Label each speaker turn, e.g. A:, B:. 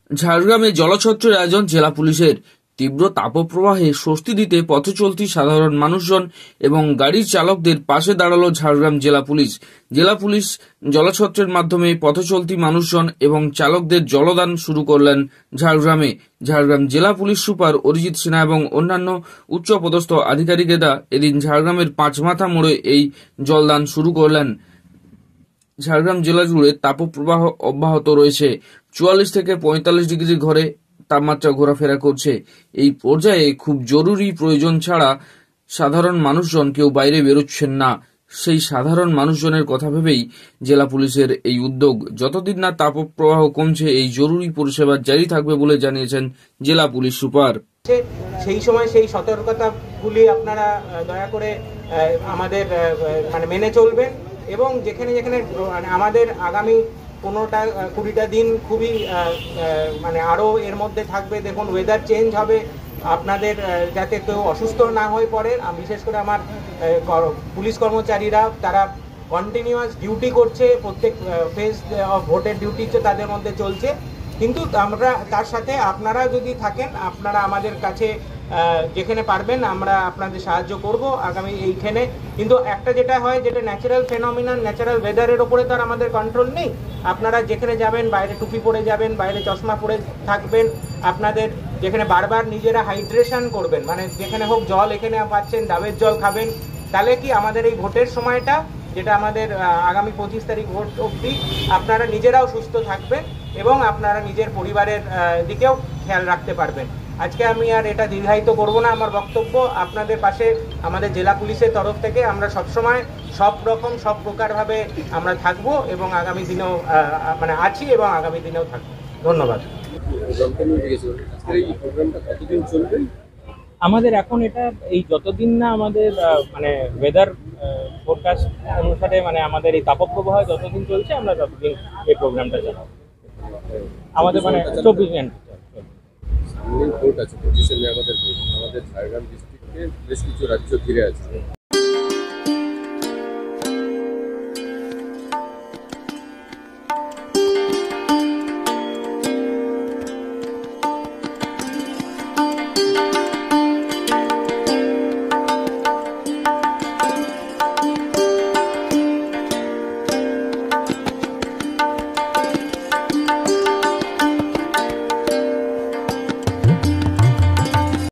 A: ঝাড়গ্রামে জলছত্রের আয়োজন জেলা পুলিশের। তীব্র তাপপ্রবাহে স্বস্তি দিতে পথচলতি সাধারণ মানুষজন এবং গাড়ির চালকদের পাশে দাঁড়ালো ঝাড়গ্রাম জেলা পুলিশ। জেলা পুলিশ জলছত্রের মাধ্যমে পথচলতি মানুষজন এবং চালকদের জলদান শুরু করলেন ঝাড়গ্রামে। ঝাড়গ্রাম জেলা পুলিশ সুপার অরিজিৎ সিনহা এবং অন্যান্য উচ্চপদস্থ আধিকারিকেরা এদিন ঝাড়গ্রামের পাঁচমাথা মোড়ে এই জলদান শুরু করলেন। ঝাড়গ্রাম জেলা জুড়ে তাপপ্রবাহ অব্যাহত রয়েছে। ৪৪ থেকে ৪৫ ডিগ্রি ঘরে তাপমাত্রা ঘোরাফেরা করছে। এই পর্যায়ে খুব জরুরি প্রয়োজন ছাড়া সাধারণ মানুষজন কেউ বাইরে বেরোচ্ছেন না। সেই সাধারণ মানুষজনের কথা ভেবেই জেলা পুলিশের এই উদ্যোগ। যতদিন না তাপপ্রবাহ কমছে এই জরুরি পরিষেবা জারি থাকবে বলে জানিয়েছেন জেলা পুলিশ সুপার।
B: সেই সময় সেই সতর্কতাগুলি আপনারা দয়া করে আমাদের মেনে চলবেন এবং যেখানে যেখানে আমাদের আগামী 15-20টা দিন খুবই আরও এর মধ্যে থাকবে। দেখুন, ওয়েদার চেঞ্জ হবে, আপনাদের যাতে কেউ অসুস্থ না হয়ে পড়ে। বিশেষ করে আমার পুলিশ কর্মচারীরা তারা কন্টিনিউয়াস ডিউটি করছে, প্রত্যেক ফেজ অফ ভোটের ডিউটি তাদের মধ্যে চলছে। কিন্তু আমরা তার সাথে আপনারা যদি থাকেন, আপনারা আমাদের কাছে যেখানে পারবেন আমরা আপনাদের সাহায্য করব আগামী এইখানে। কিন্তু একটা যেটা হয়, যেটা ন্যাচারাল ফেনোমিনান, ন্যাচারাল ওয়েদারের ওপরে তো আর আমাদের কন্ট্রোল নেই। আপনারা যেখানে যাবেন বাইরে টুপি পরে যাবেন, বাইরে চশমা পরে থাকবেন। আপনাদের যেখানে বারবার নিজেরা হাইড্রেশন করবেন, যেখানে হোক জল এখানে পাচ্ছেন ডাবের জল খাবেন। তাহলে কি আমাদের এই ভোটের সময়টা, যেটা আমাদের আগামী 25 তারিখ ভোট অবধি, আপনারা নিজেরাও সুস্থ থাকবেন এবং আপনারা নিজের পরিবারের দিকেও খেয়াল রাখতে পারবেন। আজকে আমি আর এটা দীর্ঘায়িত করব না আমার বক্তব্য। আপনাদের পাশে আমাদের জেলা পুলিশের তরফ থেকে আমরা সবসময় সব প্রকারভাবে আমরা থাকবো এবং আগামী দিনেও আছি এবং আগামী দিনেও থাকবো। ধন্যবাদ।
C: আমাদের এখন এটা এই যতদিন না আমাদের ওয়েদার ফোরকাস্ট অনুসারে আমাদের এই তাপপ্রবাহ যতদিন চলছে আমরা ততদিন এই প্রোগ্রামটা চালাবো। আমাদের 24 ঘন্টা
D: ভোট আছে, 25 আমাদের ভোট। আমাদের ঝাড়গ্রাম ডিস্ট্রিক্টে বেশ কিছু রাজ্য ঘিরে আছে।